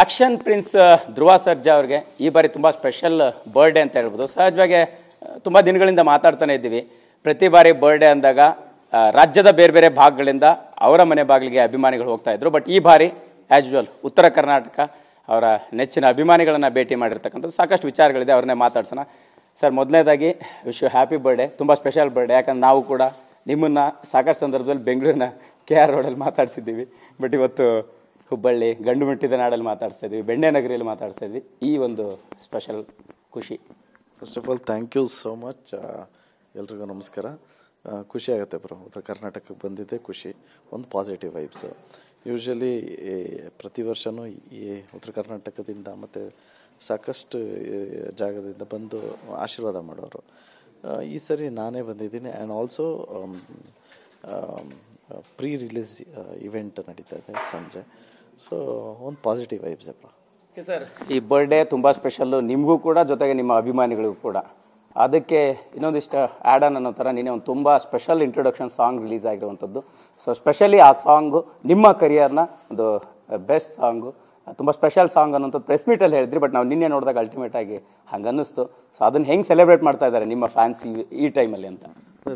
Action prince Dhruva Sarja ಅವರಿಗೆ ಈ ಬಾರಿ ತುಂಬ ಸ್ಪೆಷಲ್ ಬರ್ಡೇ ಅಂತ ಹೇಳ್ಬೋದು. ಸಹಜವಾಗಿ ತುಂಬ ದಿನಗಳಿಂದ ಮಾತಾಡ್ತಾನೆ ಇದ್ದೀವಿ. ಪ್ರತಿ ಬಾರಿ ಬರ್ಡೇ ಅಂದಾಗ ರಾಜ್ಯದ ಬೇರೆ ಬೇರೆ ಭಾಗಗಳಿಂದ ಅವರ ಮನೆ ಬಾಗಿಲಿಗೆ ಅಭಿಮಾನಿಗಳು ಹೋಗ್ತಾ ಇದ್ರು. ಬಟ್ ಈ ಬಾರಿ ಆ್ಯಸ್ ಯೂಶುವಲ್ ಉತ್ತರ ಕರ್ನಾಟಕ ಅವರ ನೆಚ್ಚಿನ ಅಭಿಮಾನಿಗಳನ್ನು ಭೇಟಿ ಮಾಡಿರ್ತಕ್ಕಂಥದ್ದು ಸಾಕಷ್ಟು ವಿಚಾರಗಳಿದೆ, ಅವ್ರನ್ನೇ ಮಾತಾಡ್ಸೋಣ. ಸರ್, ಮೊದಲನೇದಾಗಿ ವಿಶ್ ಯು ಹ್ಯಾಪಿ ಬರ್ಡೇ. ತುಂಬ ಸ್ಪೆಷಲ್ ಬರ್ಡೇ, ಯಾಕಂದ್ರೆ ನಾವು ಕೂಡ ನಿಮ್ಮನ್ನು ಸಾಕಷ್ಟು ಸಂದರ್ಭದಲ್ಲಿ ಬೆಂಗಳೂರಿನ KR ರೋಡಲ್ಲಿ ಮಾತಾಡ್ಸಿದ್ದೀವಿ. ಬಟ್ ಇವತ್ತು ಹುಬ್ಬಳ್ಳಿ ಗಂಡು ಮೆಟ್ಟಿದ ನಾಡಲ್ಲಿ ಮಾತಾಡ್ತಾ ಇದ್ವಿ, ಬೆಣ್ಣೆ ನಗರಿಯಲ್ಲಿ ಮಾತಾಡ್ತಾ ಇದ್ವಿ. ಈ ಒಂದು ಸ್ಪೆಷಲ್ ಖುಷಿ. First of all thank you so much. ಎಲ್ರಿಗೂ ನಮಸ್ಕಾರ. ಖುಷಿ ಆಗುತ್ತೆ ಬ್ರೋ, ಉತ್ತರ ಕರ್ನಾಟಕಕ್ಕೆ ಬಂದಿದ್ದೆ ಖುಷಿ. ಒಂದು ಪಾಸಿಟಿವ್ ವೈಬ್ಸು. ಯೂಶ್ವಲಿ ಪ್ರತಿ ವರ್ಷವೂ ಈ ಉತ್ತರ ಕರ್ನಾಟಕದಿಂದ ಮತ್ತು ಸಾಕಷ್ಟು ಜಾಗದಿಂದ ಬಂದು ಆಶೀರ್ವಾದ ಮಾಡೋರು. ಈ ಸರಿ ನಾನೇ ಬಂದಿದ್ದೀನಿ. And also pre release event ನಡೀತಾ ಇದೆ ಸಂಜೆ. ಸೊ ಒಂದು positive vibes bro. Okay sir, ಈ ಬರ್ಡೇ ತುಂಬ ಸ್ಪೆಷಲ್ಲು ನಿಮಗೂ ಕೂಡ, ಜೊತೆಗೆ ನಿಮ್ಮ ಅಭಿಮಾನಿಗಳಿಗೂ ಕೂಡ. ಅದಕ್ಕೆ ಇನ್ನೊಂದಿಷ್ಟು ಆ್ಯಡ್ ಆನ್ ಅನ್ನೋ ಥರ ನೀನೇ ಒಂದು ತುಂಬ ಸ್ಪೆಷಲ್ ಇಂಟ್ರೊಡಕ್ಷನ್ ಸಾಂಗ್ ರಿಲೀಸ್ ಆಗಿರುವಂಥದ್ದು. ಸೊ ಸ್ಪೆಷಲಿ ಆ ಸಾಂಗು ನಿಮ್ಮ ಕರಿಯರ್ನ ಒಂದು ಬೆಸ್ಟ್ ಸಾಂಗು, ತುಂಬ ಸ್ಪೆಷಲ್ ಸಾಂಗ್ ಅನ್ನೋಂಥದ್ದು ಪ್ರೆಸ್ ಮೀಟಲ್ಲಿ ಹೇಳಿದ್ರಿ. ಬಟ್ ನಾವು ನಿನ್ನೆ ನೋಡಿದಾಗ ಅಲ್ಟಿಮೇಟ್ ಆಗಿ ಹಂಗೆ ಅನ್ನಿಸ್ತು. ಸೊ ಅದನ್ನು ಹೆಂಗೆ ಸೆಲೆಬ್ರೇಟ್ ಮಾಡ್ತಾ ಇದ್ದಾರೆ ನಿಮ್ಮ ಫ್ಯಾನ್ಸ್ ಈ ಟೈಮಲ್ಲಿ ಅಂತ?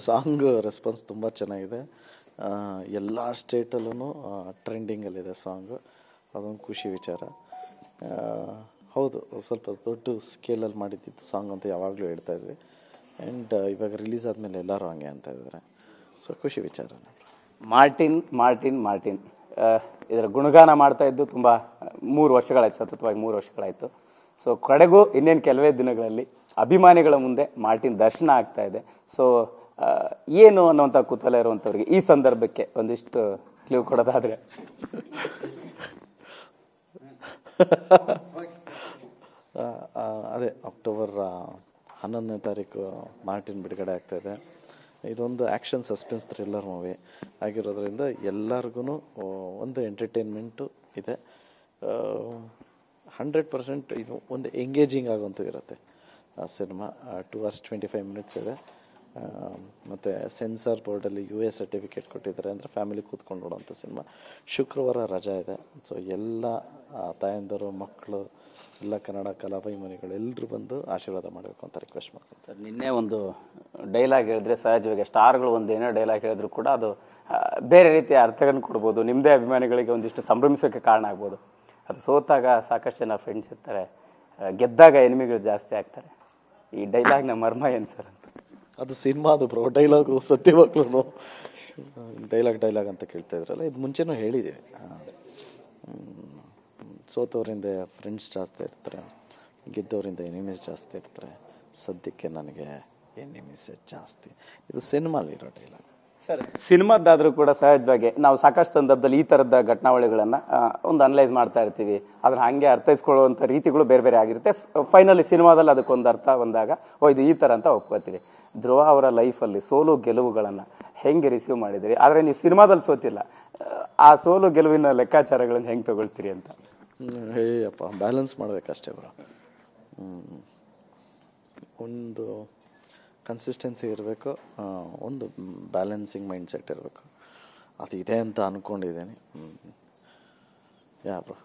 ಸಾಂಗ್ ರೆಸ್ಪಾನ್ಸ್ ತುಂಬ ಚೆನ್ನಾಗಿದೆ. ಎಲ್ಲ ಸ್ಟೇಟಲ್ಲೂ ಟ್ರೆಂಡಿಂಗಲ್ಲಿದೆ ಸಾಂಗು. ಅದೊಂದು ಖುಷಿ ವಿಚಾರ. ಹೌದು, ಸ್ವಲ್ಪ ದೊಡ್ಡ ಸ್ಕೇಲಲ್ಲಿ ಮಾಡಿದ್ದಿದ್ದು ಸಾಂಗ್ ಅಂತ ಯಾವಾಗಲೂ ಹೇಳ್ತಾ ಇದ್ವಿ. ಆ್ಯಂಡ್ ಇವಾಗ ರಿಲೀಸ್ ಆದಮೇಲೆ ಎಲ್ಲರೂ ಹಂಗೆ ಅಂತ ಇದ್ದಾರೆ. ಸೊ ಖುಷಿ ವಿಚಾರ. ಮಾರ್ಟಿನ್ ಮಾರ್ಟಿನ್ ಮಾರ್ಟಿನ್ ಇದರ ಗುಣಗಾನ ಮಾಡ್ತಾ ಇದ್ದು ತುಂಬ 3 ವರ್ಷಗಳಾಯ್ತು, ಸತತವಾಗಿ 3 ವರ್ಷಗಳಾಯಿತು. ಸೊ ಕಡೆಗೂ ಇನ್ನೇನು ಕೆಲವೇ ದಿನಗಳಲ್ಲಿ ಅಭಿಮಾನಿಗಳ ಮುಂದೆ ಮಾರ್ಟಿನ್ ದರ್ಶನ ಆಗ್ತಾ ಇದೆ. ಸೊ ಏನು ಅನ್ನುವಂಥ ಕುತೂಹಲ ಇರುವಂಥವ್ರಿಗೆ ಈ ಸಂದರ್ಭಕ್ಕೆ ಒಂದಿಷ್ಟು ಕ್ಲೂ ಕೊಡೋದಾದರೆ? ಅದೇ ಅಕ್ಟೋಬರ್ 11ನೇ ತಾರೀಕು ಮಾರ್ಟಿನ್ ಬಿಡುಗಡೆ ಆಗ್ತಾಯಿದೆ. ಇದೊಂದು ಆ್ಯಕ್ಷನ್ ಸಸ್ಪೆನ್ಸ್ ಥ್ರಿಲ್ಲರ್ ಮೂವಿ ಆಗಿರೋದ್ರಿಂದ ಎಲ್ಲರಿಗೂ ಒಂದು ಎಂಟರ್ಟೈನ್ಮೆಂಟು ಇದೆ. 100% ಇದು ಒಂದು ಎಂಗೇಜಿಂಗ್ ಆಗುವಂತೂ ಇರುತ್ತೆ ಆ ಸಿನಿಮಾ. 2 hours 25 minutes ಇದೆ. ಮತ್ತು ಸೆನ್ಸಾರ್ ಬೋರ್ಡಲ್ಲಿ UA ಸರ್ಟಿಫಿಕೇಟ್ ಕೊಟ್ಟಿದ್ದಾರೆ, ಅಂದರೆ ಫ್ಯಾಮಿಲಿ ಕೂತ್ಕೊಂಡು ನೋಡೋವಂಥ ಸಿನಿಮಾ. ಶುಕ್ರವಾರ ರಜಾ ಇದೆ. ಸೊ ಎಲ್ಲ ತಾಯಂದಿರು, ಮಕ್ಕಳು, ಎಲ್ಲ ಕನ್ನಡ ಕಲಾಭಿಮಾನಿಗಳು ಎಲ್ಲರೂ ಬಂದು ಆಶೀರ್ವಾದ ಮಾಡಬೇಕು ಅಂತ ರಿಕ್ವೆಸ್ಟ್ ಮಾಡ್ತೀನಿ. ಸರ್, ನಿನ್ನೆ ಒಂದು ಡೈಲಾಗ್ ಹೇಳಿದ್ರೆ, ಸಹಜವಾಗಿ ಸ್ಟಾರ್ಗಳು ಒಂದು ಏನೋ ಡೈಲಾಗ್ ಹೇಳಿದ್ರು ಕೂಡ ಅದು ಬೇರೆ ರೀತಿಯ ಅರ್ಥಗಳನ್ನು ಕೊಡ್ಬೋದು, ನಿಮ್ಮದೇ ಅಭಿಮಾನಿಗಳಿಗೆ ಒಂದಿಷ್ಟು ಸಂಭ್ರಮಿಸೋಕ್ಕೆ ಕಾರಣ ಆಗ್ಬೋದು. ಅದು ಸೋತಾಗ ಸಾಕಷ್ಟು ಜನ ಫ್ರೆಂಡ್ಸ್ ಇರ್ತಾರೆ, ಗೆದ್ದಾಗ ಎನಿಮಿಗಳು ಜಾಸ್ತಿ ಆಗ್ತಾರೆ. ಈ ಡೈಲಾಗ್ನ ಮರ್ಮ ಏನು ಸರ್ ಅಂತ? ಅದು ಸಿನಿಮಾ, ಅದು ಬ್ರೋ. ಡೈಲಾಗು ಸತ್ಯವಾಗ್ಲೂ ಡೈಲಾಗ್ ಅಂತ ಕೇಳ್ತಾ ಇದ್ರಲ್ಲ, ಇದು ಮುಂಚೆನೂ ಹೇಳಿದ್ದೀವಿ. ಸೋತವರಿಂದ ಫ್ರೆಂಡ್ಸ್ ಜಾಸ್ತಿ ಇರ್ತಾರೆ, ಗೆದ್ದವರಿಂದ ಎನಿಮೀಸ್ ಜಾಸ್ತಿ ಇರ್ತಾರೆ. ಸದ್ಯಕ್ಕೆ ನನಗೆ ಎನಿಮೀಸ್ ಜಾಸ್ತಿ. ಇದು ಸಿನಿಮಾಲಿರೋ ಡೈಲಾಗ್. ಸರ್, ಸಿನಿಮಾದಾದರೂ ಕೂಡ ಸಹಜವಾಗಿ ನಾವು ಸಾಕಷ್ಟು ಸಂದರ್ಭದಲ್ಲಿ ಈ ಥರದ ಘಟನಾವಳಿಗಳನ್ನು ಒಂದು ಅನಲೈಸ್ ಮಾಡ್ತಾ ಇರ್ತೀವಿ. ಅದನ್ನು ಹಾಗೆ ಅರ್ಥೈಸ್ಕೊಳ್ಳುವಂಥ ರೀತಿಗಳು ಬೇರೆ ಬೇರೆ ಆಗಿರುತ್ತೆ. ಫೈನಲಿ ಸಿನಿಮಾದಲ್ಲಿ ಅದಕ್ಕೊಂದು ಅರ್ಥ ಬಂದಾಗ ಇದು ಈ ಥರ ಅಂತ ಒಪ್ಕೋತೀವಿ. ಧ್ರುವ ಅವರ ಲೈಫಲ್ಲಿ ಸೋಲು ಗೆಲುವುಗಳನ್ನು ಹೆಂಗೆ ರಿಸೀವ್ ಮಾಡಿದಿರಿ? ಆದರೆ ನೀವು ಸಿನಿಮಾದಲ್ಲಿ ಸೋತಿಲ್ಲ, ಆ ಸೋಲು ಗೆಲುವಿನ ಲೆಕ್ಕಾಚಾರಗಳನ್ನು ಹೆಂಗೆ ತಗೊಳ್ತೀರಿ ಅಂತ? ಅಪ್ಪ, ಬ್ಯಾಲೆನ್ಸ್ ಮಾಡಬೇಕಷ್ಟೇ ಬ್ರೋ. ಒಂದು ಕನ್ಸಿಸ್ಟೆನ್ಸಿ ಇರಬೇಕು, ಒಂದು ಬ್ಯಾಲೆನ್ಸಿಂಗ್ ಮೈಂಡ್ ಸೆಟ್ ಇರಬೇಕು. ಅದು ಇದೆ ಅಂತ ಅಂದ್ಕೊಂಡಿದ್ದೀನಿ. ಬ್ರೋ.